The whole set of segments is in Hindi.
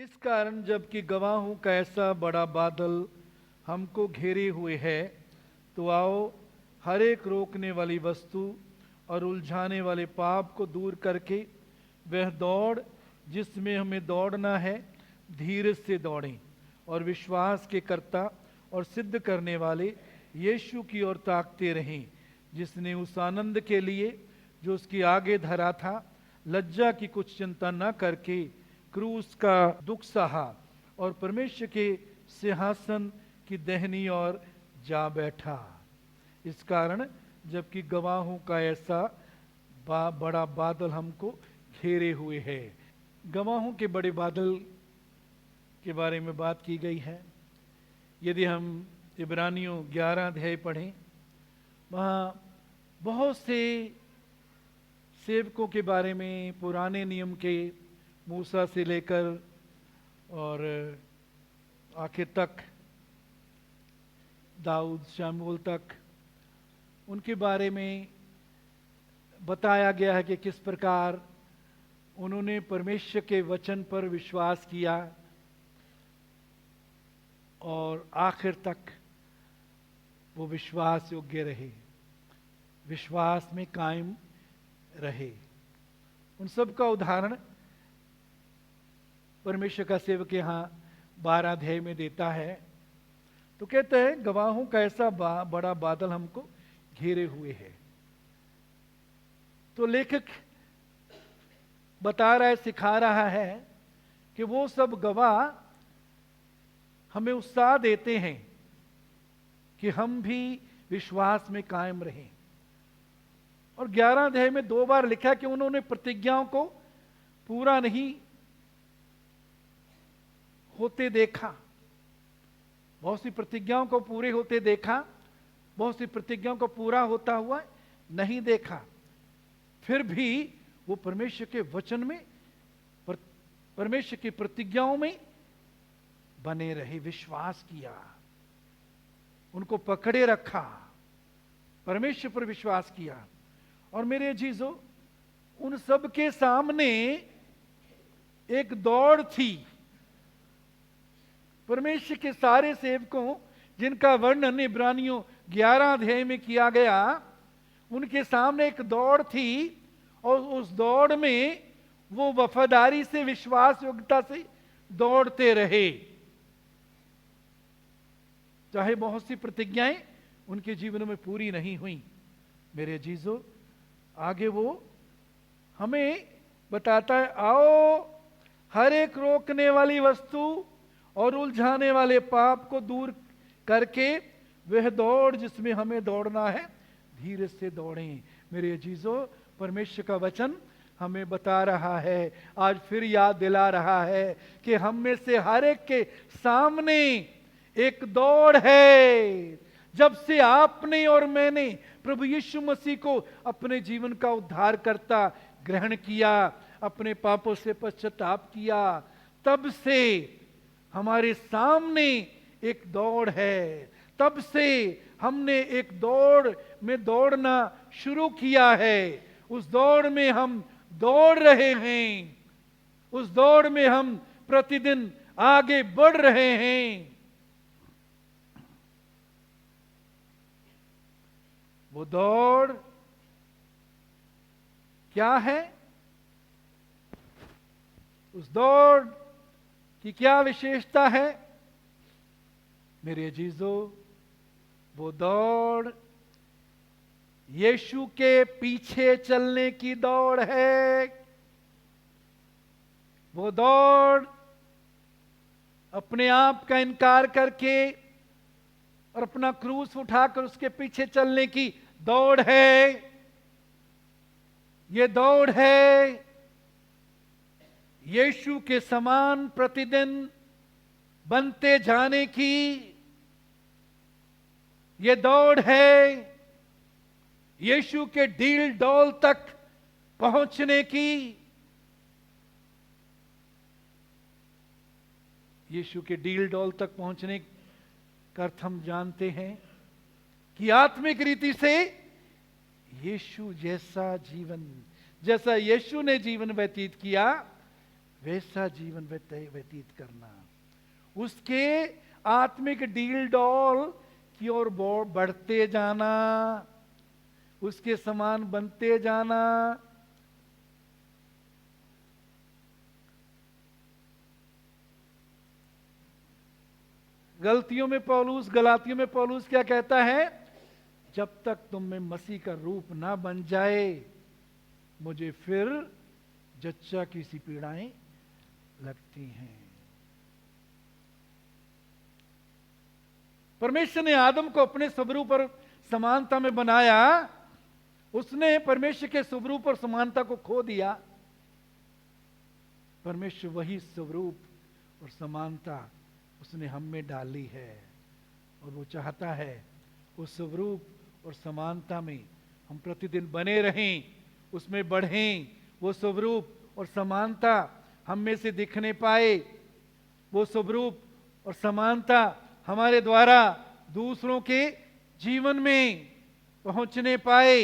इस कारण जबकि गवाहों का ऐसा बड़ा बादल हमको घेरे हुए है, तो आओ हर एक रोकने वाली वस्तु और उलझाने वाले पाप को दूर करके वह दौड़ जिसमें हमें दौड़ना है धीरज से दौड़ें और विश्वास के कर्ता और सिद्ध करने वाले यीशु की ओर ताकते रहें, जिसने उस आनंद के लिए जो उसके आगे धरा था लज्जा की कुछ चिंता न करके क्रूस का दुख सहा और परमेश्वर के सिंहासन की दाहिनी ओर जा बैठा। इस कारण जबकि गवाहों का ऐसा बड़ा बादल हमको घेरे हुए है। गवाहों के बड़े बादल के बारे में बात की गई है। यदि हम इब्रानियों 11 अध्याय पढ़ें, वहाँ बहुत से सेवकों के बारे में पुराने नियम के मूसा से लेकर और आखिर तक दाऊद शमूएल तक उनके बारे में बताया गया है कि किस प्रकार उन्होंने परमेश्वर के वचन पर विश्वास किया और आखिर तक वो विश्वास योग्य रहे, विश्वास में कायम रहे। उन सब का उदाहरण परमेश्वर का सेवक यहाँ 12 अध्याय में देता है। तो कहते हैं गवाहों का ऐसा बड़ा बादल हमको घेरे हुए है। तो लेखक बता रहा है, सिखा रहा है कि वो सब गवाह हमें उत्साह देते हैं कि हम भी विश्वास में कायम रहें। और 11 अध्याय में 2 बार लिखा कि उन्होंने प्रतिज्ञाओं को पूरा नहीं होते देखा। बहुत सी प्रतिज्ञाओं को पूरे होते देखा, बहुत सी प्रतिज्ञाओं को पूरा होता हुआ नहीं देखा, फिर भी वो परमेश्वर के वचन में, परमेश्वर की प्रतिज्ञाओं में बने रहे, विश्वास किया, उनको पकड़े रखा, परमेश्वर पर विश्वास किया। और मेरे अजीजों, उन सब के सामने एक दौड़ थी। परमेश्वर के सारे सेवकों जिनका वर्णन इब्रानियों 11 अध्याय में किया गया, उनके सामने एक दौड़ थी और उस दौड़ में वो वफादारी से, विश्वास योग्यता से दौड़ते रहे। चाहे बहुत सी प्रतिज्ञाएं उनके जीवन में पूरी नहीं हुई। मेरे अजीजों, आगे वो हमें बताता है, आओ हर एक रोकने वाली वस्तु और उलझाने वाले पाप को दूर करके वह दौड़ जिसमें हमें दौड़ना है धीरे से दौड़ें। मेरे अजीजों, परमेश्वर का वचन हमें बता रहा है, आज फिर याद दिला रहा है कि हम में से हर एक के सामने एक दौड़ है। जब से आपने और मैंने प्रभु यीशु मसीह को अपने जीवन का उद्धारकर्ता ग्रहण किया, अपने पापों से पश्चाताप किया, तब से हमारे सामने एक दौड़ है। तब से हमने एक दौड़ में दौड़ना शुरू किया है। उस दौड़ में हम दौड़ रहे हैं, उस दौड़ में हम प्रतिदिन आगे बढ़ रहे हैं। वो दौड़ क्या है? उस दौड़ की क्या विशेषता है? मेरे अजीजों, वो दौड़ यीशु के पीछे चलने की दौड़ है। वो दौड़ अपने आप का इनकार करके और अपना क्रूस उठाकर उसके पीछे चलने की दौड़ है। ये दौड़ है यीशु के समान प्रतिदिन बनते जाने की। ये दौड़ है यीशु के डील डौल तक पहुंचने की। यीशु के डील डौल तक पहुंचने का अर्थ हम जानते हैं कि आत्मिक रीति से यीशु जैसा जीवन, जैसा यीशु ने जीवन व्यतीत किया, वैसा जीवन व्यतीत करना, उसके आत्मिक डील डॉल की ओर बढ़ते जाना, उसके समान बनते जाना। गलातियों में पौलुस क्या कहता है? जब तक तुम में मसीह का रूप ना बन जाए, मुझे फिर जच्चा की सी पीड़ाएं लगती हैं। परमेश्वर ने आदम को अपने स्वरूप और समानता में बनाया, उसने परमेश्वर के स्वरूप और समानता को खो दिया। परमेश्वर वही स्वरूप और समानता उसने हम में डाली है, और वो चाहता है उस स्वरूप और समानता में हम प्रतिदिन बने रहें, उसमें बढ़ें, वो स्वरूप और समानता हम में से दिखने पाए, वो स्वरूप और समानता हमारे द्वारा दूसरों के जीवन में पहुंचने पाए।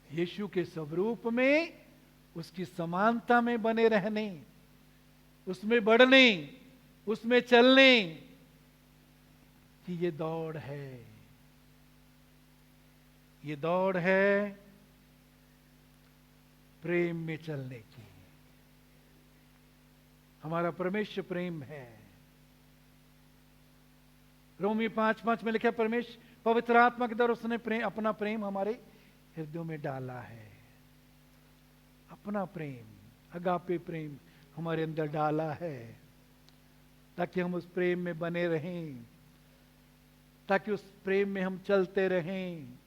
यीशु के स्वरूप में, उसकी समानता में बने रहने, उसमें बढ़ने, उसमें चलने की ये दौड़ है। ये दौड़ है प्रेम में चलने की। हमारा परमेश्वर प्रेम है। रोमी 5:5 में लिखा, परमेश्वर पवित्र आत्मा के द्वारा उसने अपना प्रेम हमारे हृदयों में डाला है। अपना प्रेम, अगापे प्रेम हमारे अंदर डाला है, ताकि हम उस प्रेम में बने रहें, ताकि उस प्रेम में हम चलते रहें।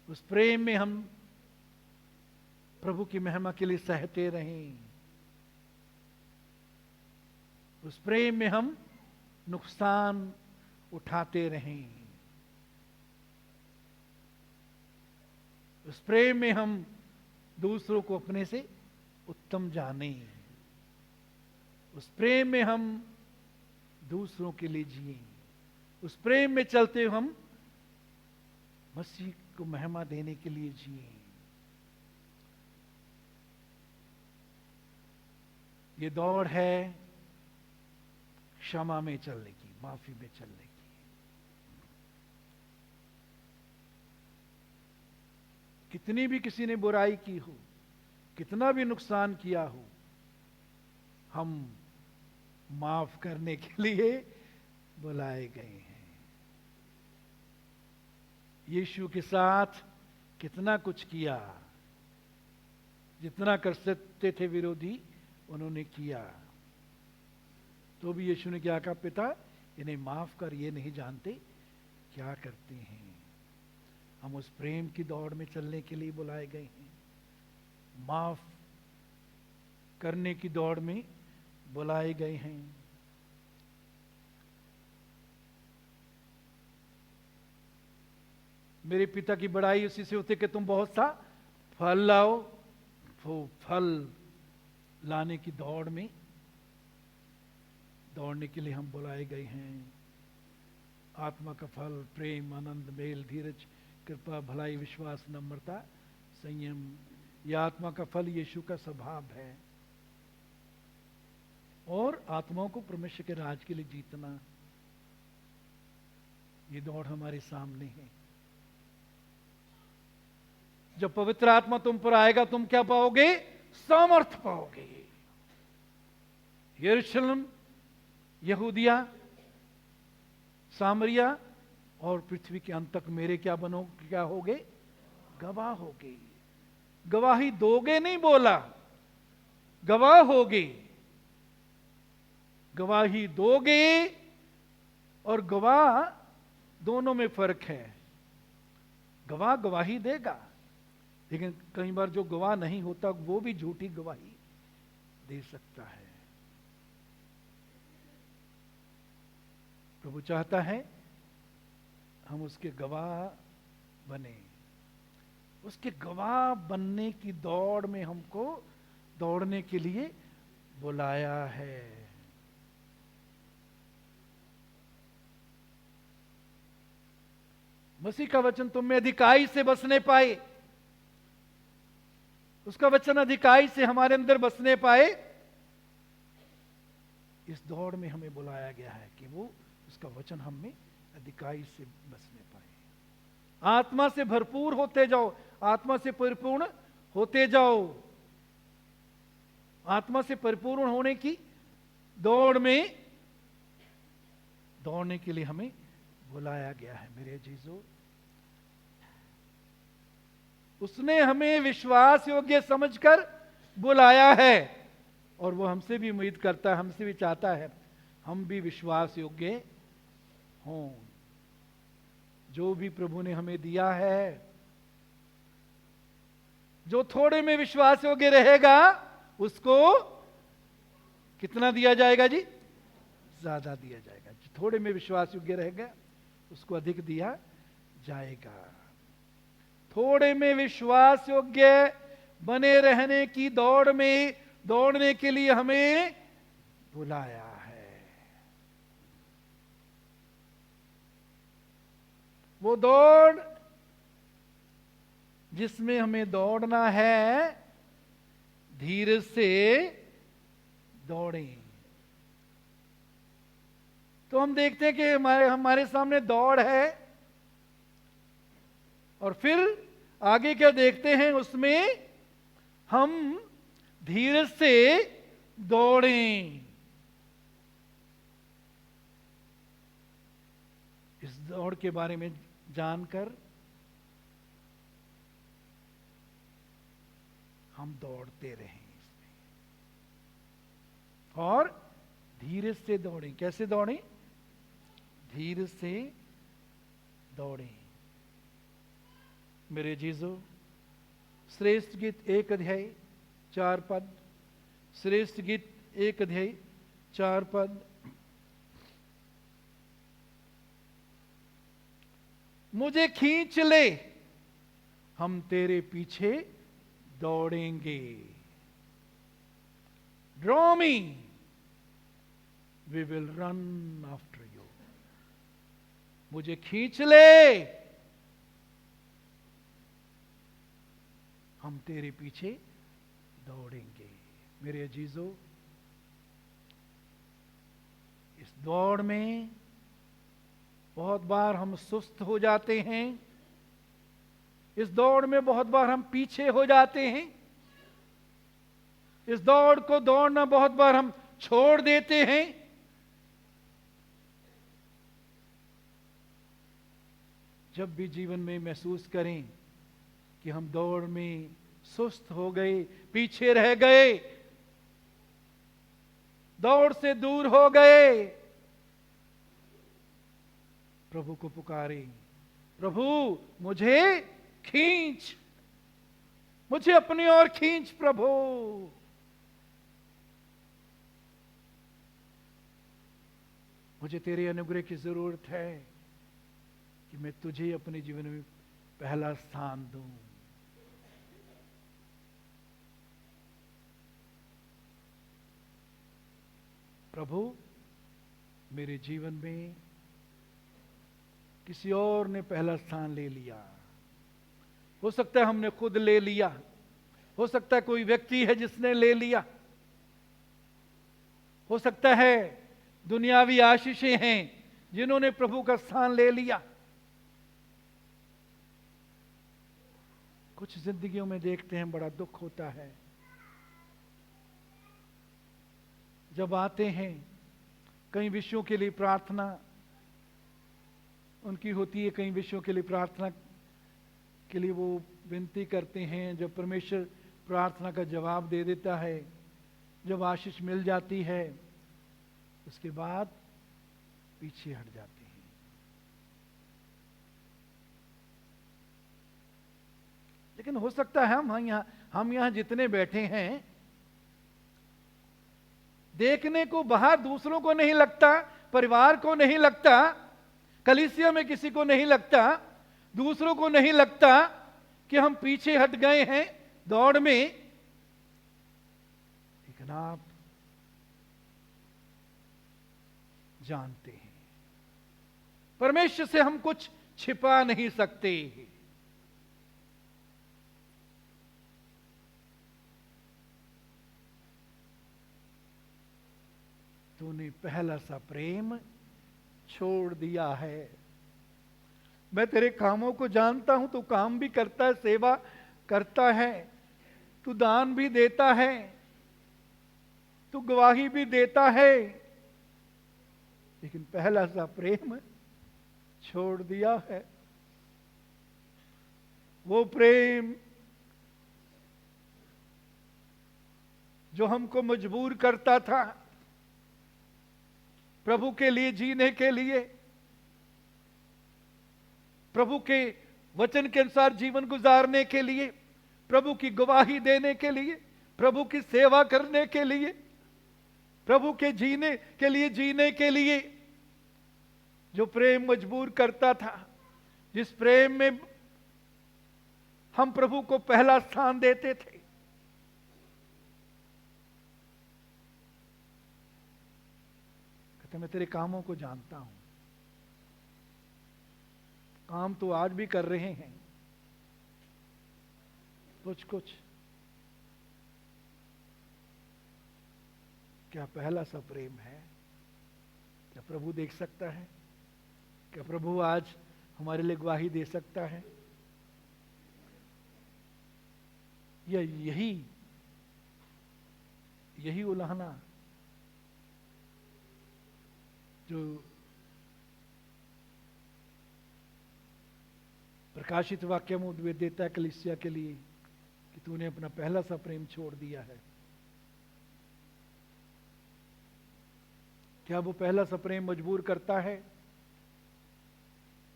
उस प्रेम में हम प्रभु की महिमा के लिए सहते रहें। उस प्रेम में हम नुकसान उठाते रहें। उस प्रेम में हम दूसरों को अपने से उत्तम जानें। उस प्रेम में हम दूसरों के लिए जिएं। उस प्रेम में चलते हुए हम मसीह को महिमा देने के लिए जिएं। ये दौड़ है क्षमा में चलने की, माफी में चलने की। कितनी भी किसी ने बुराई की हो, कितना भी नुकसान किया हो, हम माफ करने के लिए बुलाए गए हैं। यीशु के साथ कितना कुछ किया, जितना कर सकते थे विरोधी उन्होंने किया, तो भी यीशु ने क्या कहा? पिता, इन्हें माफ कर, ये नहीं जानते क्या करते हैं। हम उस प्रेम की दौड़ में चलने के लिए बुलाए गए हैं, माफ करने की दौड़ में बुलाए गए हैं। मेरे पिता की बड़ाई उसी से होती कि तुम बहुत सा फल लाओ। वो फल लाने की दौड़ में दौड़ने के लिए हम बुलाए गए हैं। आत्मा का फल प्रेम, आनंद, मेल, धीरज, कृपा, भलाई, विश्वास, नम्रता, संयम, यह आत्मा का फल यीशु का स्वभाव है। और आत्माओं को परमेश्वर के राज के लिए जीतना, ये दौड़ हमारे सामने है। जब पवित्र आत्मा तुम पर आएगा, तुम क्या पाओगे? सामर्थ पाओगे। यरूशलेम, यहूदिया, सामरिया और पृथ्वी के अंत तक मेरे क्या होगे? गवाह होगे। गवाही दोगे नहीं बोला, गवाह होगे। गवाही दोगे और गवाह, दोनों में फर्क है। गवाह गवाही देगा, लेकिन कई बार जो गवाह नहीं होता वो भी झूठी गवाही दे सकता है। प्रभु चाहता है हम उसके गवाह बने। उसके गवाह बनने की दौड़ में हमको दौड़ने के लिए बुलाया है। मसीह का वचन तुम में अधिकाई से बसने पाए, उसका वचन अधिकाई से हमारे अंदर बसने पाए। इस दौड़ में हमें बुलाया गया है कि वो उसका वचन हम में अधिकाई से बसने पाए। आत्मा से भरपूर होते जाओ, आत्मा से परिपूर्ण होते जाओ। आत्मा से परिपूर्ण होने की दौड़ में दौड़ने के लिए हमें बुलाया गया है। मेरे अजीजों, उसने हमें विश्वास योग्य समझकर बुलाया है और वो हमसे भी उम्मीद करता है, हमसे भी चाहता है हम भी विश्वास योग्य हों। जो भी प्रभु ने हमें दिया है, जो थोड़े में विश्वास योग्य रहेगा उसको कितना दिया जाएगा जी? ज्यादा दिया जाएगा। जो थोड़े में विश्वास योग्य रहेगा उसको अधिक दिया जाएगा। थोड़े में विश्वास योग्य बने रहने की दौड़ में दौड़ने के लिए हमें बुलाया है। वो दौड़ जिसमें हमें दौड़ना है, धीरे से दौड़ें। तो हम देखते हैं कि हमारे सामने दौड़ है और फिर आगे क्या देखते हैं, उसमें हम धीरे से दौड़ें। इस दौड़ के बारे में जानकर हम दौड़ते रहें इसमें और धीरे से दौड़ें। कैसे दौड़ें? धीरे से दौड़ें। मेरे जीजो, श्रेष्ठ गीत 1 अध्याय 4 पद, श्रेष्ठ गीत 1 अध्याय 4 पद। मुझे खींच ले, हम तेरे पीछे दौड़ेंगे। Draw me, we will run after you. मुझे खींच ले, हम तेरे पीछे दौड़ेंगे। मेरे अजीजों, इस दौड़ में बहुत बार हम सुस्त हो जाते हैं, इस दौड़ में बहुत बार हम पीछे हो जाते हैं, इस दौड़ को दौड़ना बहुत बार हम छोड़ देते हैं। जब भी जीवन में महसूस करें कि हम दौड़ में सुस्त हो गए, पीछे रह गए, दौड़ से दूर हो गए, प्रभु को पुकारें, प्रभु मुझे खींच, मुझे अपनी ओर खींच प्रभु। मुझे तेरे अनुग्रह की जरूरत है कि मैं तुझे अपने जीवन में पहला स्थान दूं। प्रभु, मेरे जीवन में किसी और ने पहला स्थान ले लिया। हो सकता है हमने खुद ले लिया, हो सकता है कोई व्यक्ति है जिसने ले लिया, हो सकता है दुनियावी आशीषें हैं जिन्होंने प्रभु का स्थान ले लिया। कुछ जिंदगियों में देखते हैं, बड़ा दुख होता है जब आते हैं, कई विषयों के लिए प्रार्थना उनकी होती है, कई विषयों के लिए प्रार्थना के लिए वो विनती करते हैं। जब परमेश्वर प्रार्थना का जवाब दे देता है, जब आशीष मिल जाती है, उसके बाद पीछे हट जाते हैं। लेकिन हो सकता है हम यहां जितने बैठे हैं, देखने को बाहर दूसरों को नहीं लगता, परिवार को नहीं लगता, कलीसिया में किसी को नहीं लगता, दूसरों को नहीं लगता कि हम पीछे हट गए हैं दौड़ में। लेकिन आप जानते हैं परमेश्वर से हम कुछ छिपा नहीं सकते। तूने पहला सा प्रेम छोड़ दिया है। मैं तेरे कामों को जानता हूं, तू काम भी करता है, सेवा करता है, तू दान भी देता है, तू गवाही भी देता है, लेकिन पहला सा प्रेम छोड़ दिया है। वो प्रेम जो हमको मजबूर करता था प्रभु के लिए जीने के लिए, प्रभु के वचन के अनुसार जीवन गुजारने के लिए, प्रभु की गवाही देने के लिए, प्रभु की सेवा करने के लिए, प्रभु के जीने के लिए, जीने के लिए जो प्रेम मजबूर करता था, जिस प्रेम में हम प्रभु को पहला स्थान देते थे, कहते मैं तेरे कामों को जानता हूं। काम तो आज भी कर रहे हैं कुछ कुछ, क्या पहला सा प्रेम है? क्या प्रभु देख सकता है? क्या प्रभु आज हमारे लिए गवाही दे सकता है? या यही उलाहना जो प्रकाशित वाक्य में उद्वेद देता है कलीसिया के लिए कि तूने अपना पहला सा प्रेम छोड़ दिया है। क्या वो पहला सा प्रेम मजबूर करता है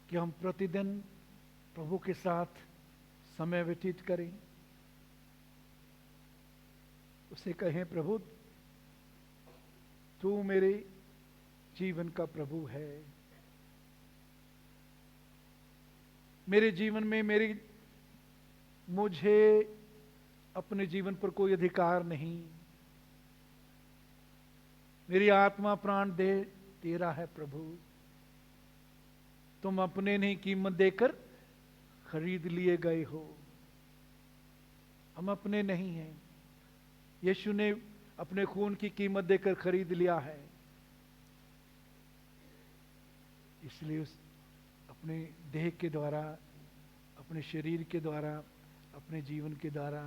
कि हम प्रतिदिन प्रभु के साथ समय व्यतीत करें, उसे कहें प्रभु तू मेरे जीवन का प्रभु है, मेरे जीवन में मुझे अपने जीवन पर कोई अधिकार नहीं, मेरी आत्मा प्राण देह तेरा है प्रभु, तुम अपने नहीं कीमत देकर खरीद लिए गए हो, हम अपने नहीं हैं, यीशु ने अपने खून की कीमत देकर खरीद लिया है। इसलिए उस अपने देह के द्वारा, अपने शरीर के द्वारा, अपने जीवन के द्वारा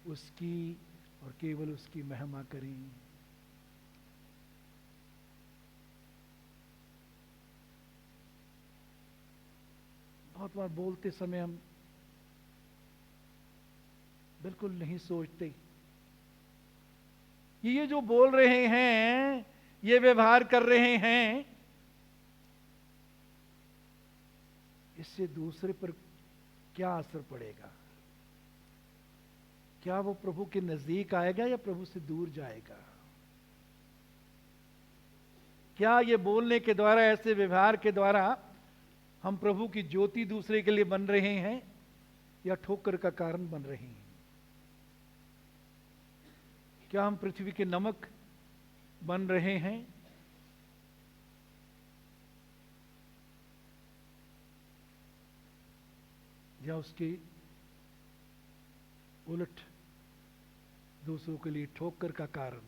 उसकी और केवल उसकी महिमा करें। बहुत बार बोलते समय हम बिल्कुल नहीं सोचते ये जो बोल रहे हैं, ये व्यवहार कर रहे हैं, इससे दूसरे पर क्या असर पड़ेगा? क्या वो प्रभु के नजदीक आएगा या प्रभु से दूर जाएगा? क्या ये बोलने के द्वारा, ऐसे व्यवहार के द्वारा हम प्रभु की ज्योति दूसरे के लिए बन रहे हैं या ठोकर का कारण बन रहे हैं? क्या हम पृथ्वी के नमक बन रहे हैं या उसके उलट दूसरों के लिए ठोकर का कारण,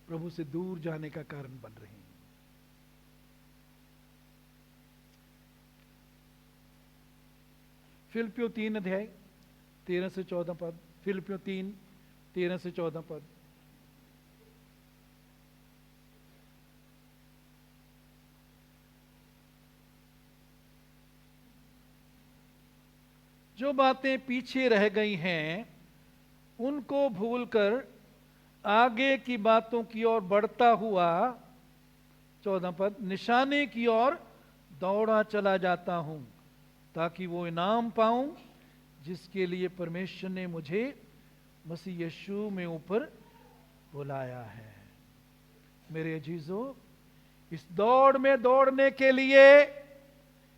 प्रभु से दूर जाने का कारण बन रहे हैं? फिलिप्पियों 3 अध्याय 13 से 14 पद। फिलिप्पियों 3 13 से 14 पद। जो बातें पीछे रह गई हैं उनको भूलकर आगे की बातों की ओर बढ़ता हुआ, 14 पद, निशाने की ओर दौड़ा चला जाता हूं ताकि वो इनाम पाऊं जिसके लिए परमेश्वर ने मुझे मसीह यीशु में ऊपर बुलाया है। मेरे अजीजों, इस दौड़ में दौड़ने के लिए,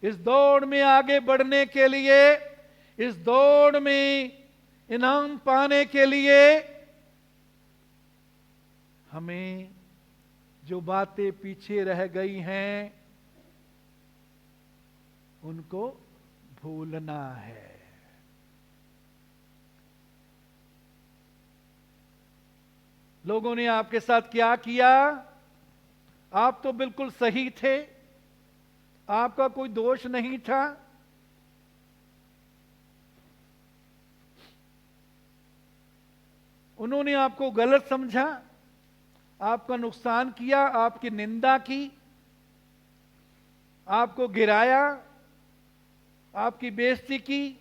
इस दौड़ में आगे बढ़ने के लिए, इस दौड़ में इनाम पाने के लिए हमें जो बातें पीछे रह गई हैं उनको भूलना है। लोगों ने आपके साथ क्या किया, आप तो बिल्कुल सही थे, आपका कोई दोष नहीं था, उन्होंने आपको गलत समझा, आपका नुकसान किया, आपकी निंदा की, आपको गिराया, आपकी बेइज्जती की।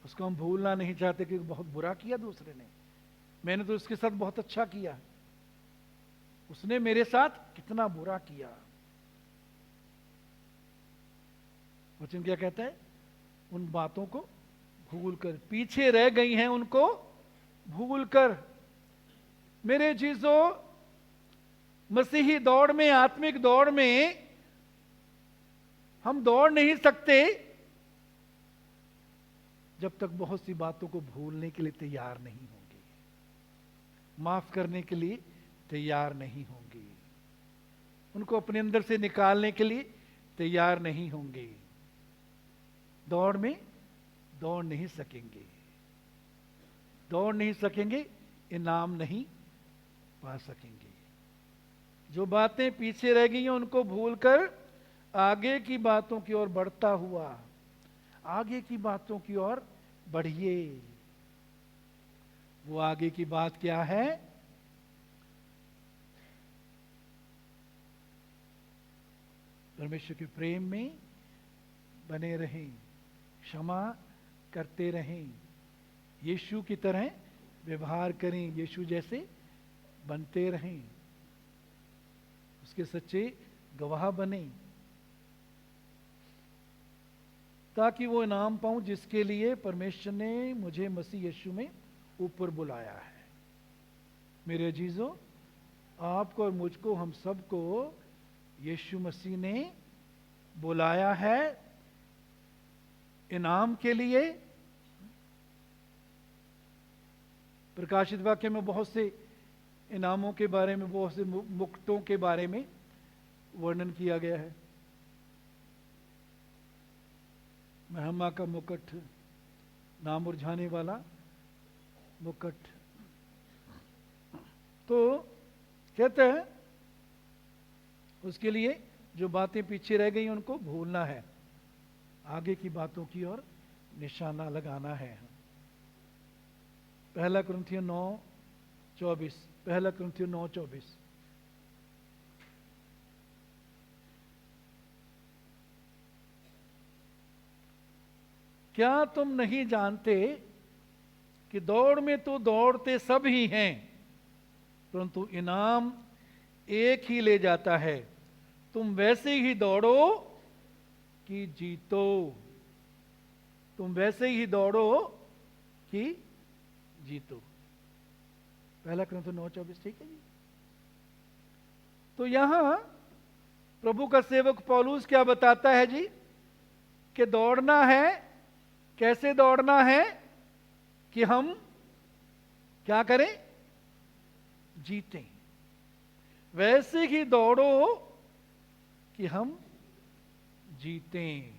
उसको हम भूलना नहीं चाहते कि बहुत बुरा किया दूसरे ने, मैंने तो उसके साथ बहुत अच्छा किया, उसने मेरे साथ कितना बुरा किया। वचन क्या कहता है, उन बातों को भूल कर, पीछे रह गई हैं उनको भूल कर। मेरे चीजों, मसीही दौड़ में, आत्मिक दौड़ में हम दौड़ नहीं सकते जब तक बहुत सी बातों को भूलने के लिए तैयार नहीं होंगे, माफ करने के लिए तैयार नहीं होंगे, उनको अपने अंदर से निकालने के लिए तैयार नहीं होंगे। दौड़ में दौड़ नहीं सकेंगे, दौड़ नहीं सकेंगे, इनाम नहीं पा सकेंगे। जो बातें पीछे रह गई हैं उनको भूलकर आगे की बातों की ओर बढ़ता हुआ, आगे की बातों की ओर बढ़िए। वो आगे की बात क्या है, परमेश्वर के प्रेम में बने रहें, क्षमा करते रहें, यीशु की तरह व्यवहार करें, यीशु जैसे बनते रहें, उसके सच्चे गवाह बने, ताकि वो इनाम पाऊं जिसके लिए परमेश्वर ने मुझे मसीह यीशु में ऊपर बुलाया है। मेरे अजीजों, आपको और मुझको, हम सबको यीशु मसीह ने बुलाया है इनाम के लिए। प्रकाशित वाक्य में बहुत से इनामों के बारे में, बहुत से मुक्तों के बारे में वर्णन किया गया है। महिमा का मुकुट, ना मुरझाने वाला मुकुट। तो कहते हैं उसके लिए जो बातें पीछे रह गई उनको भूलना है, आगे की बातों की ओर निशाना लगाना है। पहला कुरिन्थियों 9:24, पहला कुरिन्थियों 9:24। क्या तुम नहीं जानते कि दौड़ में तो दौड़ते सब ही हैं, परंतु इनाम एक ही ले जाता है। तुम वैसे ही दौड़ो कि जीतो, तुम वैसे ही दौड़ो कि जीतो। पहला कुरिन्थियों 9:24, ठीक है जी। तो यहां प्रभु का सेवक पौलुस क्या बताता है जी, कि दौड़ना है, कैसे दौड़ना है, कि हम क्या करें, जीतें। वैसे ही दौड़ो कि हम जीतें।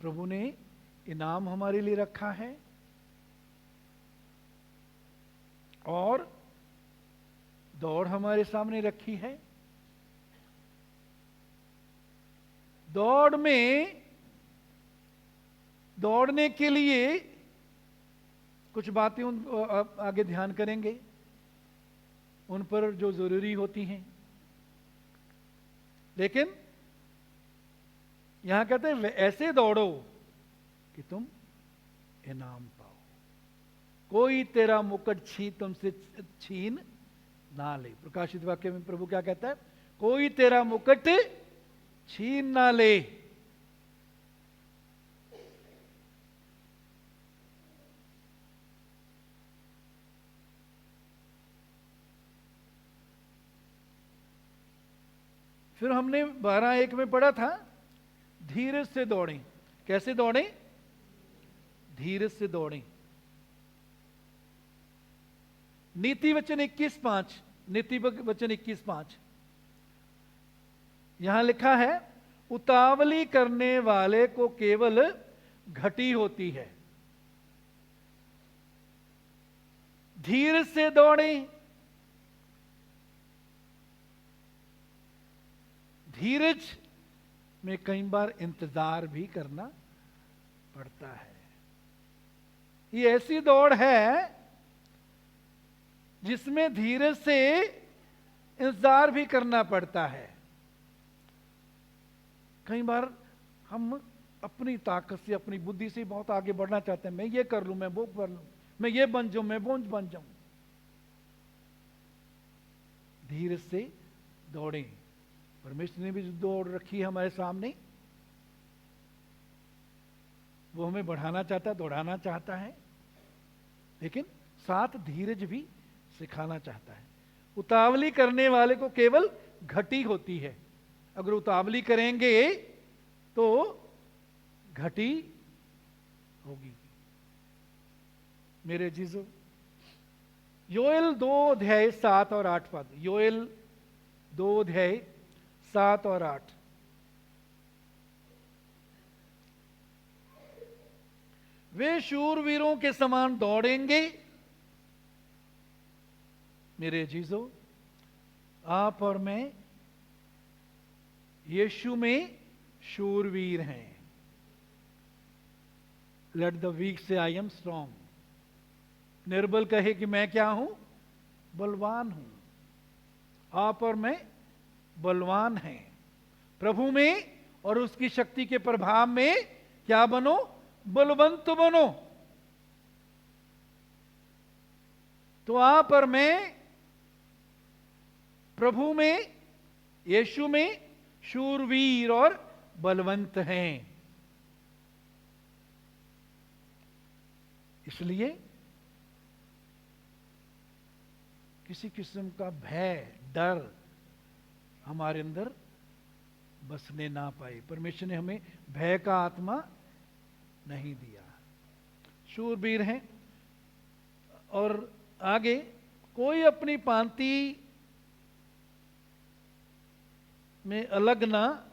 प्रभु ने इनाम हमारे लिए रखा है और दौड़ हमारे सामने रखी है। दौड़ में दौड़ने के लिए कुछ बातें आगे ध्यान करेंगे, उन पर जो जरूरी होती हैं। लेकिन यहां कहते हैं ऐसे दौड़ो कि तुम इनाम पाओ, कोई तेरा मुकुट तुमसे छीन ना ले। प्रकाशित वाक्य में प्रभु क्या कहता है, कोई तेरा मुकुट छीन ना ले। फिर हमने 12:1 में पढ़ा था, धीरज से दौड़ें। कैसे दौड़ें, धीरज से दौड़ें। नीति वचन 21:5, नीति वचन 21:5 यहां लिखा है, उतावली करने वाले को केवल घटी होती है। धीरज से दौड़ें। धीरज में कई बार इंतजार भी करना पड़ता है। ये ऐसी दौड़ है जिसमें धीरज से इंतजार भी करना पड़ता है। कई बार हम अपनी ताकत से, अपनी बुद्धि से बहुत आगे बढ़ना चाहते हैं। मैं ये कर लूं, मैं वो कर लूं, मैं ये बन जाऊं, मैं वो बन जाऊं। धीरज से दौड़ें। परमेश्वर ने भी जो दौड़ रखी है हमारे सामने, वो हमें बढ़ाना चाहता है, दौड़ाना चाहता है, लेकिन साथ धीरज भी सिखाना चाहता है। उतावली करने वाले को केवल घटी होती है। अगर उतावली करेंगे तो घटी होगी। मेरे जीजो, योएल 2:7 और 8 पद। योएल 2:7 और 8। वे शूरवीरों के समान दौड़ेंगे। मेरे जीजो, आप और मैं यीशु में शूरवीर हैं। लेट द वीक से आई एम स्ट्रॉन्ग। निर्बल कहे कि मैं क्या हूं? बलवान हूं। आप और मैं बलवान हैं। प्रभु में और उसकी शक्ति के प्रभाव में क्या बनो? बलवंत बनो। तो आप और मैं प्रभु में, यीशु में शूरवीर और बलवंत हैं। इसलिए किसी किस्म का भय, डर हमारे अंदर बसने ना पाए। परमेश्वर ने हमें भय का आत्मा नहीं दिया। शूरवीर हैं। और आगे, कोई अपनी पांति में अलग ना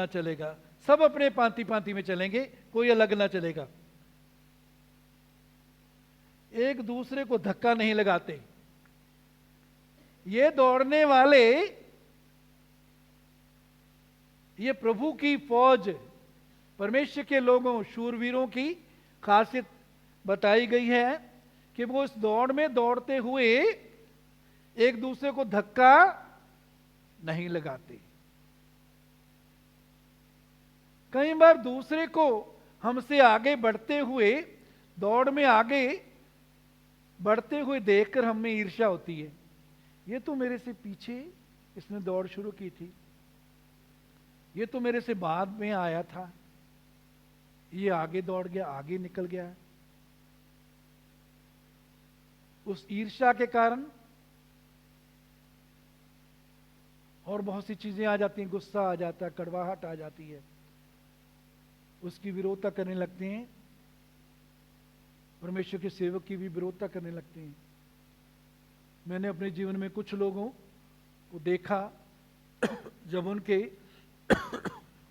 चलेगा। सब अपने पांति पांति में चलेंगे, कोई अलग ना चलेगा। एक दूसरे को धक्का नहीं लगाते। ये दौड़ने वाले, ये प्रभु की फौज, परमेश्वर के लोगों, शूरवीरों की खासियत बताई गई है कि वो इस दौड़ में दौड़ते हुए एक दूसरे को धक्का नहीं लगाते। कई बार दूसरे को हमसे आगे बढ़ते हुए, दौड़ में आगे बढ़ते हुए देखकर हमें ईर्ष्या होती है। ये तो मेरे से पीछे इसने दौड़ शुरू की थी, ये तो मेरे से बाद में आया था, ये आगे दौड़ गया, आगे निकल गया। उस ईर्ष्या के कारण और बहुत सी चीजें आ जाती हैं। गुस्सा आ जाता है, कड़वाहट आ जाती है, उसकी विरोधता करने लगते हैं। परमेश्वर के सेवक की भी विरोधता करने लगते हैं। मैंने अपने जीवन में कुछ लोगों को देखा, जब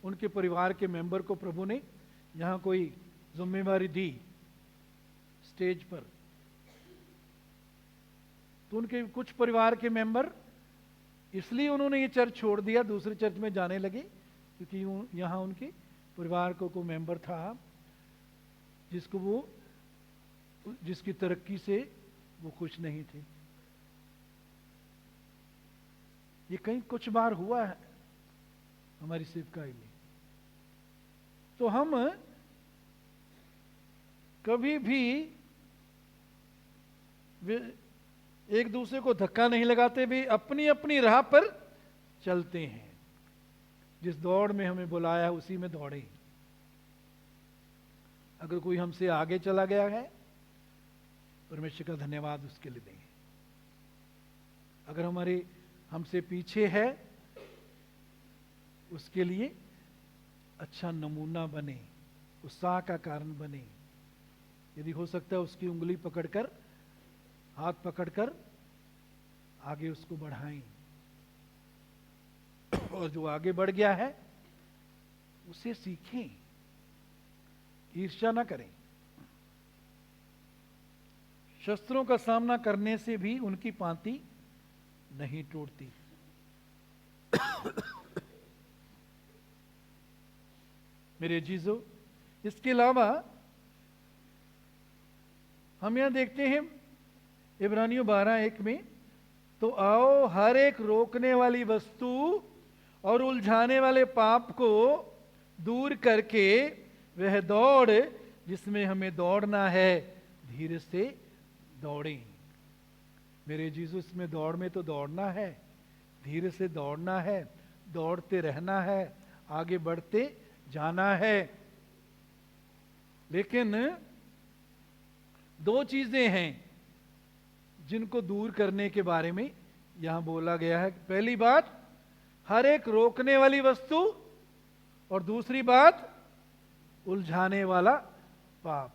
उनके परिवार के मेंबर को प्रभु ने यहाँ कोई जिम्मेवारी दी स्टेज पर, तो उनके कुछ परिवार के मेंबर इसलिए उन्होंने ये चर्च छोड़ दिया, दूसरे चर्च में जाने लगे, क्योंकि यहाँ उनके परिवार को मेंबर था जिसकी तरक्की से वो खुश नहीं थे। ये कहीं कुछ बार हुआ है हमारी सेवकाई में। तो हम कभी भी एक दूसरे को धक्का नहीं लगाते, भी अपनी अपनी राह पर चलते हैं। जिस दौड़ में हमें बुलाया है उसी में दौड़े। अगर कोई हमसे आगे चला गया है, परमेश्वर का धन्यवाद उसके लिए देंगे। अगर हमसे पीछे है, उसके लिए अच्छा नमूना बने, उत्साह का कारण बने। यदि हो सकता है उसकी उंगली पकड़कर, हाथ पकड़कर आगे उसको बढ़ाएं, और जो आगे बढ़ गया है उसे सीखें, ईर्ष्या ना करें। शस्त्रों का सामना करने से भी उनकी पांति नहीं टूटती। मेरे जीजो, इसके अलावा हम यहां देखते हैं इब्रानियों 12:1 में, तो आओ हर एक रोकने वाली वस्तु और उलझाने वाले पाप को दूर करके वह दौड़ जिसमें हमें दौड़ना है धीरे से दौड़ें। मेरे जीसू, इसमें दौड़ में तो दौड़ना है, धीरे से दौड़ना है, दौड़ते रहना है, आगे बढ़ते जाना है। लेकिन दो चीजें हैं जिनको दूर करने के बारे में यहां बोला गया है। पहली बात, हर एक रोकने वाली वस्तु, और दूसरी बात उलझाने वाला पाप।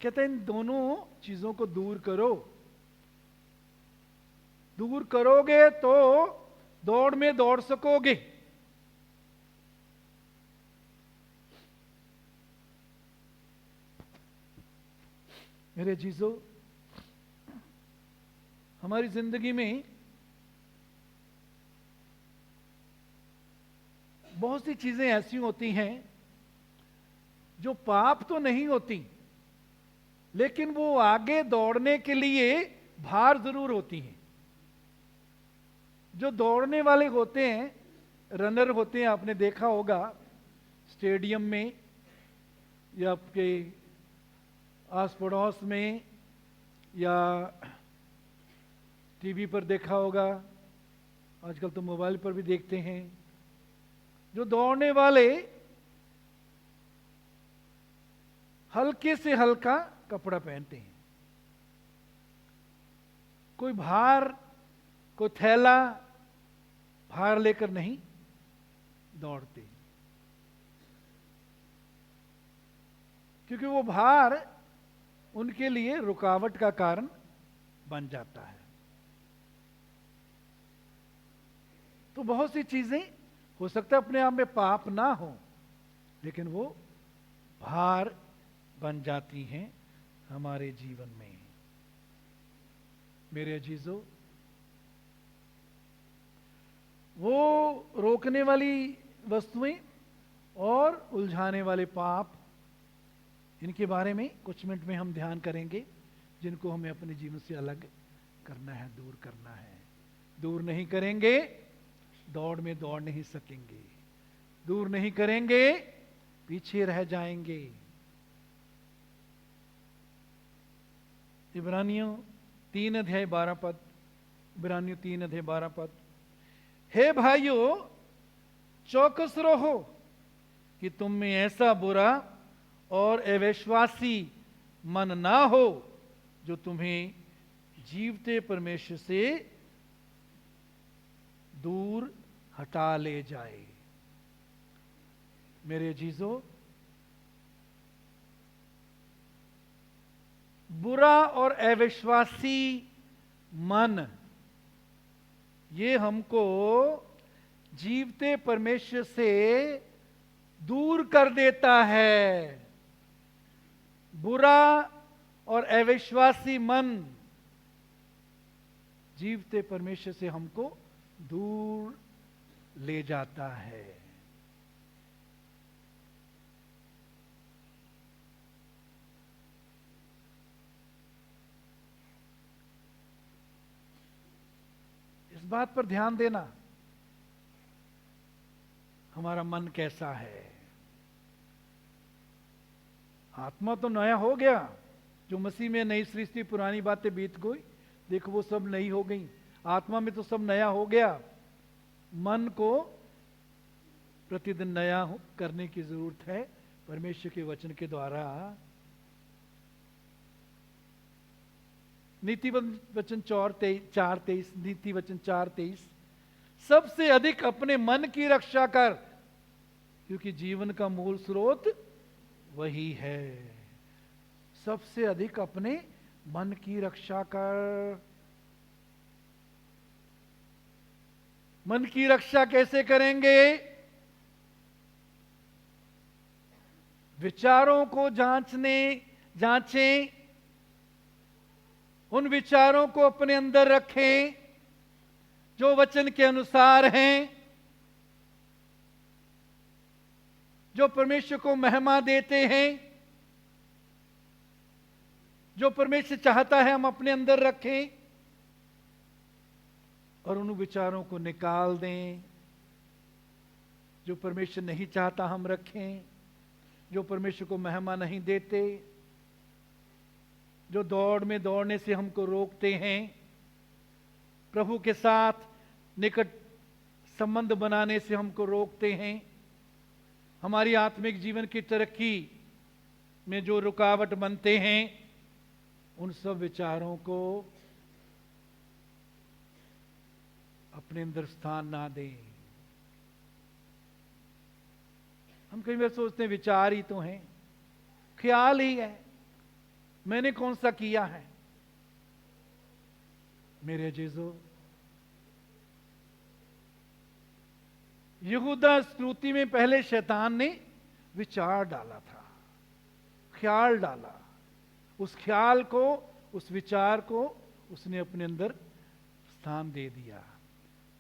कहते हैं इन दोनों चीजों को दूर करो। दूर करोगे तो दौड़ में दौड़ सकोगे। मेरे जीजो, हमारी जिंदगी में बहुत सी चीजें ऐसी होती हैं जो पाप तो नहीं होती, लेकिन वो आगे दौड़ने के लिए भार जरूर होती हैं। जो दौड़ने वाले होते हैं, रनर होते हैं, आपने देखा होगा स्टेडियम में या आपके आस पड़ोस में या टीवी पर देखा होगा, आजकल तो मोबाइल पर भी देखते हैं। जो दौड़ने वाले हल्के से हल्का कपड़ा पहनते हैं, कोई भार, कोई थैला भार लेकर नहीं दौड़ते, क्योंकि वो भार उनके लिए रुकावट का कारण बन जाता है। तो बहुत सी चीजें हो सकता है अपने आप में पाप ना हो, लेकिन वो भार बन जाती हैं हमारे जीवन में। मेरे अजीजों, वो रोकने वाली वस्तुएं और उलझाने वाले पाप, इनके बारे में कुछ मिनट में हम ध्यान करेंगे, जिनको हमें अपने जीवन से अलग करना है, दूर करना है। दूर नहीं करेंगे, दौड़ में दौड़ नहीं सकेंगे। दूर नहीं करेंगे, पीछे रह जाएंगे। इब्रानियों 3:12 इब्रानियों 3:12, हे भाइयों, चौकस रहो कि तुम में ऐसा बुरा और अविश्वासी मन ना हो जो तुम्हें जीवते परमेश्वर से दूर हटा ले जाए। मेरे जीजों, बुरा और अविश्वासी मन, ये हमको जीवते परमेश्वर से दूर कर देता है। बुरा और अविश्वासी मन जीवते परमेश्वर से हमको दूर ले जाता है। इस बात पर ध्यान देना, हमारा मन कैसा है। आत्मा तो नया हो गया, जो मसीह में नई सृष्टि, पुरानी बातें बीत गई, देखो वो सब नई हो गई। आत्मा में तो सब नया हो गया। मन को प्रतिदिन नया करने की जरूरत है परमेश्वर के वचन के द्वारा। नीति वचन 4:23, नीति वचन 4:23, सबसे अधिक अपने मन की रक्षा कर, क्योंकि जीवन का मूल स्रोत वही है। सबसे अधिक अपने मन की रक्षा कर। मन की रक्षा कैसे करेंगे? विचारों को जांचें, उन विचारों को अपने अंदर रखें जो वचन के अनुसार हैं, जो परमेश्वर को महिमा देते हैं, जो परमेश्वर चाहता है हम अपने अंदर रखें, और उन विचारों को निकाल दें जो परमेश्वर नहीं चाहता हम रखें, जो परमेश्वर को महिमा नहीं देते, जो दौड़ में दौड़ने से हमको रोकते हैं, प्रभु के साथ निकट संबंध बनाने से हमको रोकते हैं, हमारी आत्मिक जीवन की तरक्की में जो रुकावट बनते हैं, उन सब विचारों को अपने अंदर स्थान ना दें। हम कई बार सोचते हैं विचार ही तो हैं, ख्याल ही है, मैंने कौन सा किया है। मेरे अजीजों, यहूदा स्तुति में पहले शैतान ने विचार डाला था, ख्याल डाला, उस ख्याल को, उस विचार को उसने अपने अंदर स्थान दे दिया।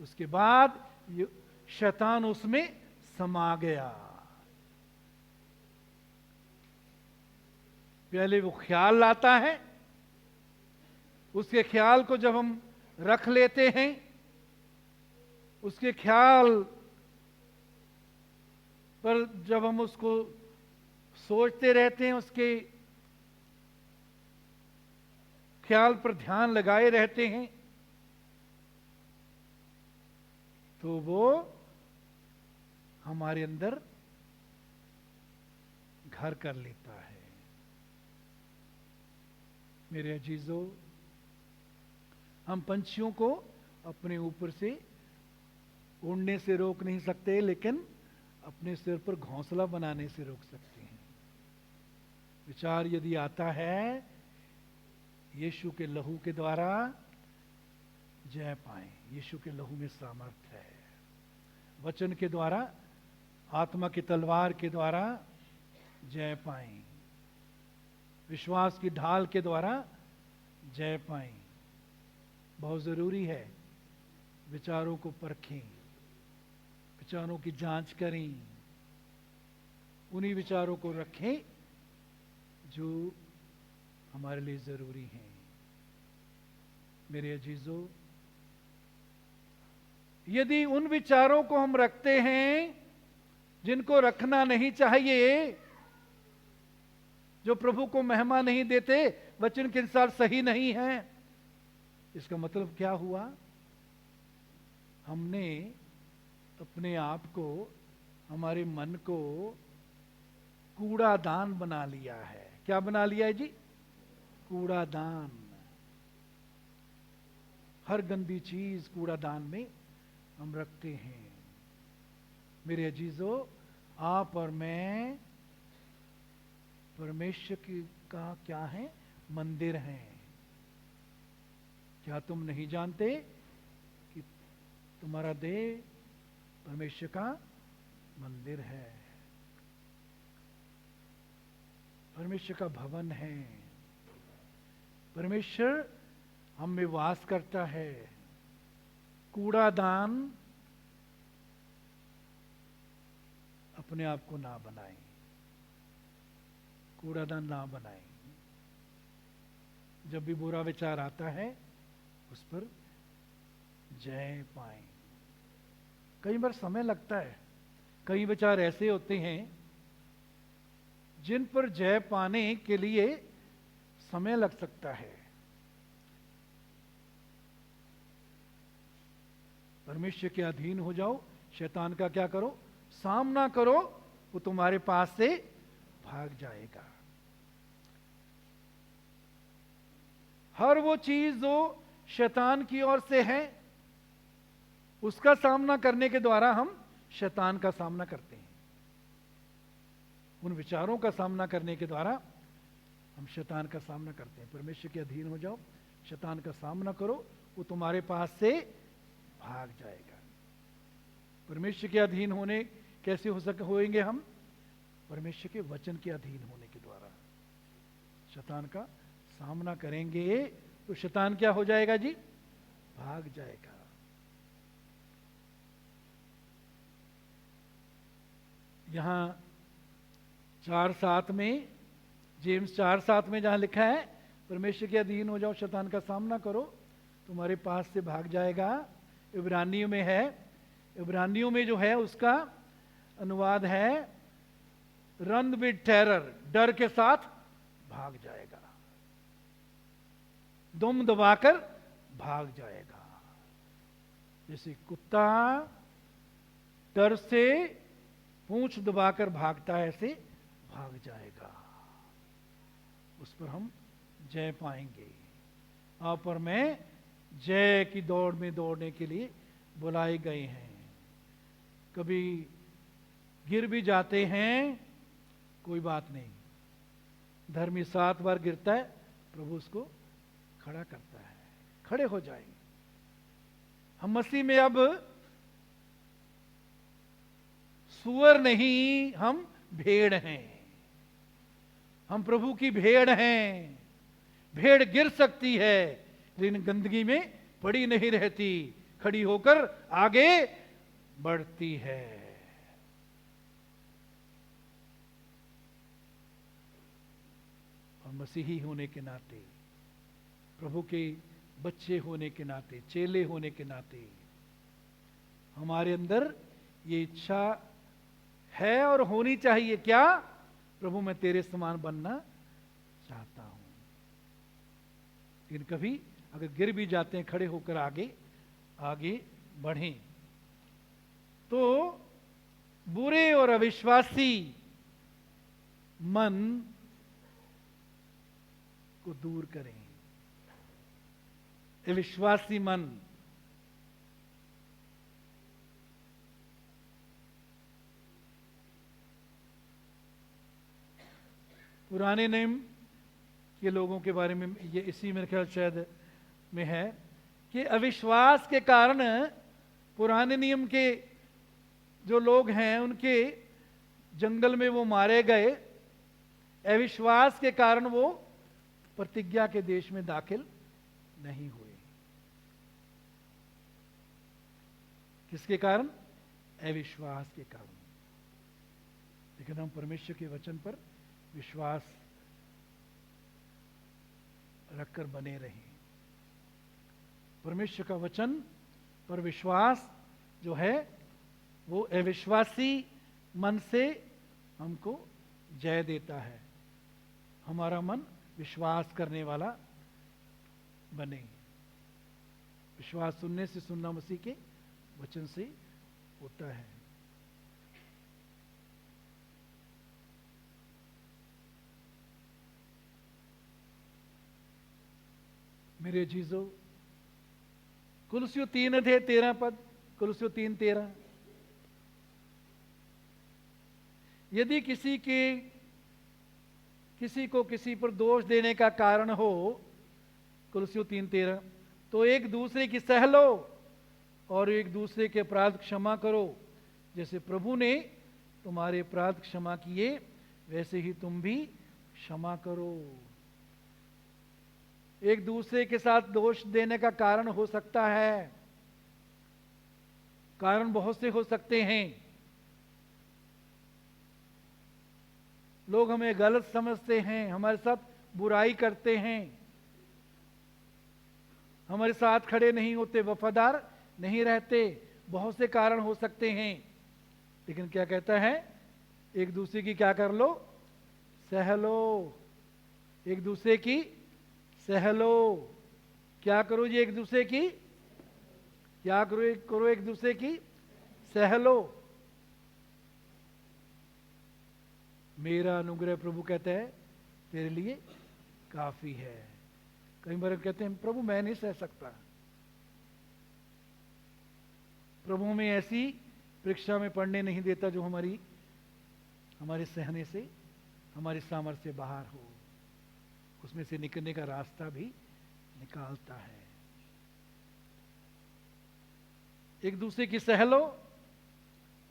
उसके बाद शैतान उसमें समा गया। पहले वो ख्याल लाता है, उसके ख्याल को जब हम रख लेते हैं, उसके ख्याल पर जब हम उसको सोचते रहते हैं, उसके ख्याल पर ध्यान लगाए रहते हैं, तो वो हमारे अंदर घर कर लेता है। मेरे अजीजों, हम पंछियों को अपने ऊपर से उड़ने से रोक नहीं सकते, लेकिन अपने सिर पर घोंसला बनाने से रोक सकते हैं। विचार यदि आता है, यीशु के लहू के द्वारा जय पाएं। यीशु के लहू में सामर्थ्य है। वचन के द्वारा, आत्मा की तलवार के द्वारा जय पाएं। विश्वास की ढाल के द्वारा जय पाएं। बहुत जरूरी है विचारों को परखें, विचारों की जांच करें, उन्हीं विचारों को रखें जो हमारे लिए जरूरी हैं। मेरे अजीजों, यदि उन विचारों को हम रखते हैं जिनको रखना नहीं चाहिए, जो प्रभु को महिमा नहीं देते, वचन के अनुसार सही नहीं है, इसका मतलब क्या हुआ? हमने अपने आप को, हमारे मन को कूड़ादान बना लिया है। क्या बना लिया है जी? कूड़ादान। हर गंदी चीज कूड़ादान में हम रखते हैं। मेरे अजीजों, आप और मैं परमेश्वर की का क्या है? मंदिर हैं। क्या तुम नहीं जानते कि तुम्हारा देह परमेश्वर का मंदिर है, परमेश्वर का भवन है। परमेश्वर हम में वास करता है। कूड़ादान अपने आप को ना बनाएं, कूड़ादान ना बनाएं। जब भी बुरा विचार आता है, उस पर जय पाएं। कई बार समय लगता है, कई विचार ऐसे होते हैं जिन पर जय पाने के लिए समय लग सकता है। परमेश्वर के अधीन हो जाओ, शैतान का क्या करो? सामना करो, वो तुम्हारे पास से भाग जाएगा। हर वो चीज जो शैतान की ओर से है, उसका सामना करने के द्वारा हम शैतान का सामना करते हैं। उन विचारों का सामना करने के द्वारा हम शैतान का सामना करते हैं। परमेश्वर के अधीन हो जाओ, शैतान का सामना करो, वो तुम्हारे पास से भाग जाएगा। परमेश्वर के अधीन होने कैसे होएंगे हम? परमेश्वर के वचन के अधीन होने के द्वारा। शैतान का सामना करेंगे तो शैतान क्या हो जाएगा जी? भाग जाएगा। यहां 4:7 में, जेम्स 4:7 में जहां लिखा है परमेश्वर के अधीन हो जाओ, शैतान का सामना करो, तुम्हारे पास से भाग जाएगा। इब्रानियों में है, इब्रानियों में जो है उसका अनुवाद है रन विद टेरर, डर के साथ भाग जाएगा, दुम दबाकर भाग जाएगा। जैसे कुत्ता डर से पूंछ दबाकर भागता है, ऐसे भाग जाएगा। उस पर हम जय पाएंगे। आप और मैं जय की दौड़ में दौड़ने के लिए बुलाए गए हैं। कभी गिर भी जाते हैं, कोई बात नहीं, धर्मी 7 बार गिरता है, प्रभु उसको खड़ा करता है। खड़े हो जाएंगे। हम मसीह में अब सुअर नहीं, हम भेड़ हैं। हम प्रभु की भेड़ हैं। भेड़ गिर सकती है लेकिन गंदगी में पड़ी नहीं रहती, खड़ी होकर आगे बढ़ती है। और मसीही होने के नाते, प्रभु के बच्चे होने के नाते, चेले होने के नाते हमारे अंदर ये इच्छा है और होनी चाहिए। क्या? प्रभु मैं तेरे समान बनना चाहता हूं। लेकिन कभी अगर गिर भी जाते हैं, खड़े होकर आगे आगे बढ़ें। तो बुरे और अविश्वासी मन को दूर करें। अविश्वासी मन, पुराने नियम के लोगों के बारे में ये इसी मेरे ख्याल शायद में है कि अविश्वास के कारण पुराने नियम के जो लोग हैं उनके जंगल में वो मारे गए। अविश्वास के कारण वो प्रतिज्ञा के देश में दाखिल नहीं हुए। किसके कारण? अविश्वास के कारण। लेकिन हम परमेश्वर के वचन पर विश्वास रखकर बने रहें। परमेश्वर का वचन पर विश्वास जो है वो अविश्वासी मन से हमको जय देता है। हमारा मन विश्वास करने वाला बने। विश्वास सुनने से, सुनना मसीह के वचन से होता है। मेरे जीजो, कुलसियों 3 अध्याय 13 पद, कुलसियों 3:13, यदि किसी को किसी पर दोष देने का कारण हो, कुलसियों 3:13, तो एक दूसरे की सह लो और एक दूसरे के अपराध क्षमा करो, जैसे प्रभु ने तुम्हारे अपराध क्षमा किए वैसे ही तुम भी क्षमा करो। एक दूसरे के साथ दोष देने का कारण हो सकता है, कारण बहुत से हो सकते हैं। लोग हमें गलत समझते हैं, हमारे साथ बुराई करते हैं, हमारे साथ खड़े नहीं होते, वफादार नहीं रहते, बहुत से कारण हो सकते हैं। लेकिन क्या कहता है? एक दूसरे की क्या कर लो? सह लो। एक दूसरे की सह लो। क्या करो जी? एक दूसरे की क्या करो? एक दूसरे की सह लो। मेरा अनुग्रह, प्रभु कहता है, तेरे लिए काफी है। कई बार कहते हैं प्रभु मैं नहीं सह सकता। प्रभु हमें ऐसी परीक्षा में पढ़ने नहीं देता जो हमारे सहने से, हमारी सामर्थ्य से बाहर हो। उसमें से निकलने का रास्ता भी निकालता है। एक दूसरे की सह लो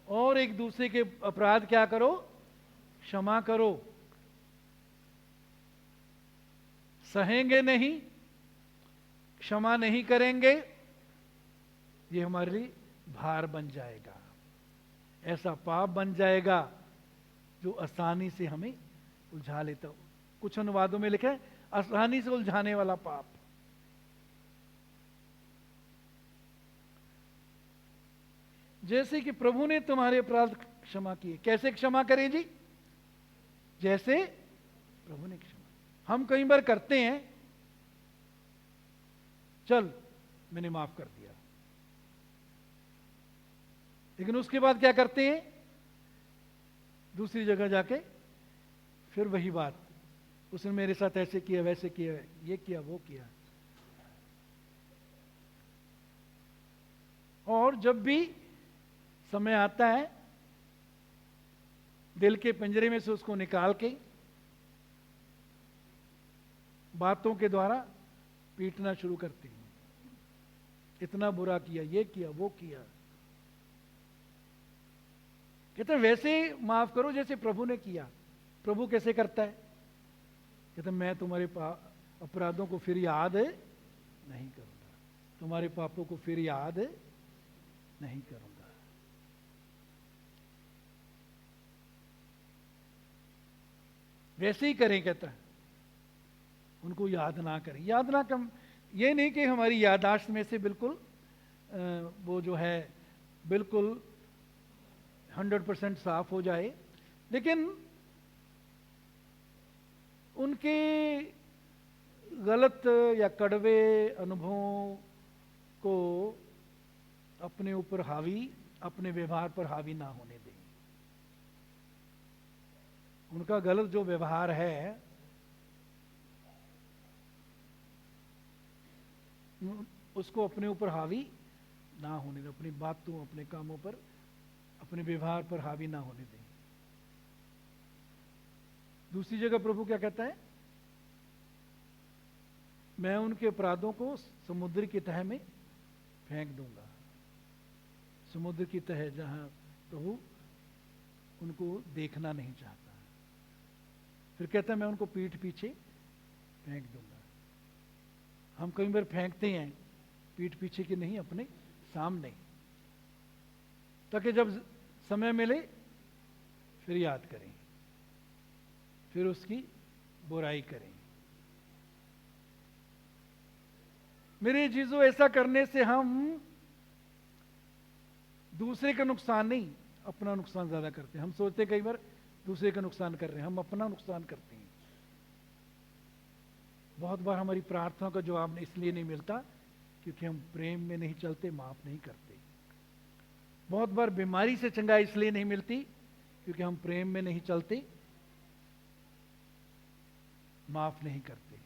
और एक दूसरे के अपराध क्या करो, क्षमा करो। सहेंगे नहीं, क्षमा नहीं करेंगे, ये हमारे लिए भार बन जाएगा, ऐसा पाप बन जाएगा जो आसानी से हमें उलझा लेता हो। कुछ अनुवादों में लिखा है आसानी से उलझाने वाला पाप। जैसे कि प्रभु ने तुम्हारे अपराध क्षमा किए। कैसे क्षमा करें जी? जैसे प्रभु ने क्षमा। हम कई बार करते हैं, चल मैंने माफ कर दिया, लेकिन उसके बाद क्या करते हैं? दूसरी जगह जाके फिर वही बात, उसने मेरे साथ ऐसे किया, वैसे किया, ये किया, वो किया। और जब भी समय आता है दिल के पिंजरे में से उसको निकाल के बातों के द्वारा पीटना शुरू करते हैं। इतना बुरा किया, ये किया, वो किया। कहते वैसे माफ करो जैसे प्रभु ने किया। प्रभु कैसे करता है? कहते मैं तुम्हारे अपराधों को फिर याद नहीं करूंगा, तुम्हारे पापों को फिर याद नहीं करूंगा। वैसे ही करें, कहता है उनको याद ना करें। याद ना कम, ये नहीं कि हमारी याददाश्त में से बिल्कुल वो जो है बिल्कुल 100% साफ हो जाए, लेकिन उनके गलत या कड़वे अनुभवों को अपने ऊपर हावी, अपने व्यवहार पर हावी ना होने दें। उनका गलत जो व्यवहार है उसको अपने ऊपर हावी ना होने दें। अपनी बातों, अपने कामों पर, अपने व्यवहार पर हावी ना होने दें। दूसरी जगह प्रभु क्या कहता है? मैं उनके अपराधों को समुद्र की तह में फेंक दूंगा। समुद्र की तह, जहां प्रभु उनको देखना नहीं चाहता। फिर कहता है मैं उनको पीठ पीछे फेंक दूंगा। हम कई बार फेंकते हैं पीठ पीछे की नहीं, अपने सामने, ताकि जब समय मिले फिर याद करें, फिर उसकी बुराई करें। मेरे जीजो, ऐसा करने से हम दूसरे का नुकसान नहीं, अपना नुकसान ज्यादा करते हैं। हम सोचते कई बार दूसरे का नुकसान कर रहे हैं, हम अपना नुकसान करते हैं। बहुत बार हमारी प्रार्थना का जवाब इसलिए नहीं मिलता क्योंकि हम प्रेम में नहीं चलते, माफ नहीं करते। बहुत बार बीमारी से चंगाई इसलिए नहीं मिलती क्योंकि हम प्रेम में नहीं चलते, माफ नहीं करते।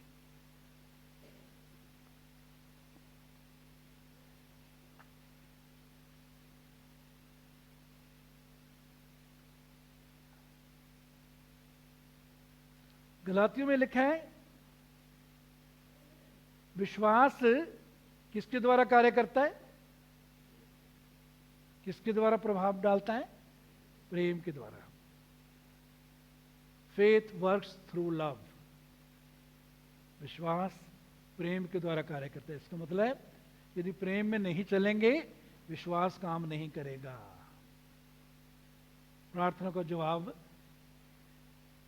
गलातियों में लिखा है विश्वास किसके द्वारा कार्य करता है? किसके द्वारा प्रभाव डालता है? प्रेम के द्वारा। Faith works through love. विश्वास प्रेम के द्वारा कार्य करता है। इसका मतलब है यदि प्रेम में नहीं चलेंगे, विश्वास काम नहीं करेगा। प्रार्थना का जवाब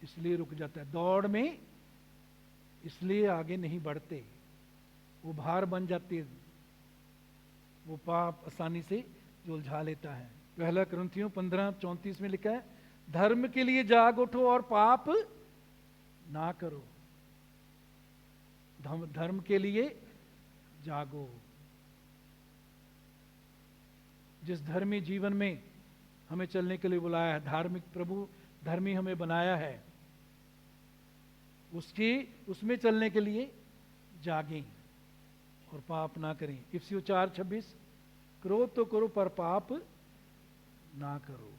इसलिए रुक जाता है, दौड़ में इसलिए आगे नहीं बढ़ते, वो भार बन जाती है, वो पाप आसानी से जो उलझा लेता है। पहला कुरिन्थियों 15:34 में लिखा है धर्म के लिए जाग उठो और पाप ना करो। धर्म के लिए जागो। जिस धर्मी जीवन में हमें चलने के लिए बुलाया है, धार्मिक प्रभु धर्मी हमें बनाया है, उसमें चलने के लिए जागें और पाप ना करें। इफिसियों 4:26 क्रोध तो करो पर पाप ना करो।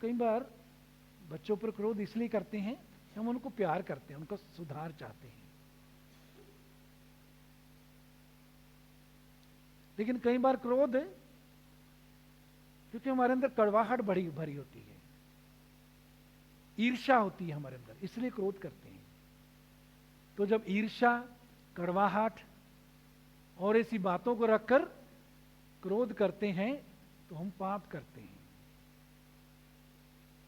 कई बार बच्चों पर क्रोध इसलिए करते हैं कि हम उनको प्यार करते हैं, उनका सुधार चाहते हैं। लेकिन कई बार क्रोध क्योंकि हमारे अंदर कड़वाहट भरी भरी होती है, ईर्ष्या होती है हमारे अंदर, इसलिए क्रोध करते हैं। तो जब ईर्ष्या, कड़वाहट और ऐसी बातों को रखकर क्रोध करते हैं तो हम पाप करते हैं।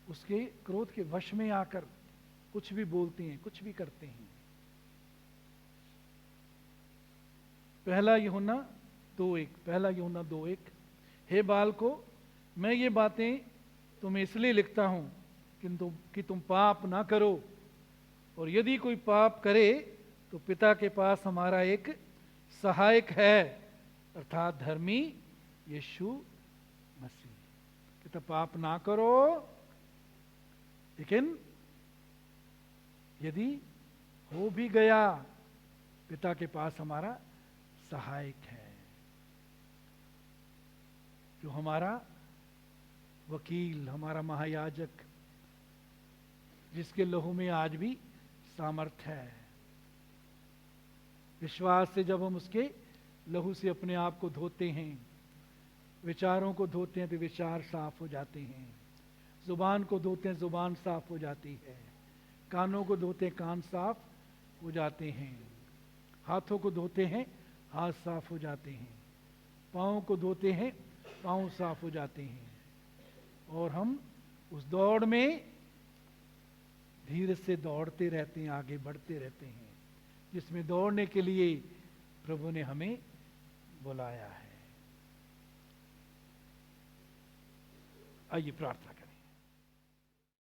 उसके क्रोध के वश में आकर कुछ भी बोलते हैं, कुछ भी करते हैं। पहला यूहन्ना 2:1, हे बालको, मैं ये बातें तुम्हें इसलिए लिखता हूं कि तुम पाप ना करो, और यदि कोई पाप करे तो पिता के पास हमारा एक सहायक है, अर्थात धर्मी यीशु मसीह। कहता पाप ना करो, लेकिन यदि हो भी गया, पिता के पास हमारा सहायक है, जो हमारा वकील, हमारा महायाजक, जिसके लहू में आज भी सामर्थ्य है। विश्वास से जब हम उसके लहू से अपने आप को धोते हैं, विचारों को धोते हैं तो विचार साफ हो जाते हैं, जुबान को धोते हैं जुबान साफ हो जाती है, कानों को धोते हैं कान साफ हो जाते हैं, हाथों को धोते हैं हाथ साफ हो जाते हैं, पाँव को धोते हैं पाँव साफ हो जाते हैं। और हम उस दौड़ में धीरे से दौड़ते रहते हैं, आगे बढ़ते रहते हैं, जिसमें दौड़ने के लिए प्रभु ने हमें बुलाया है। आइए प्रार्थना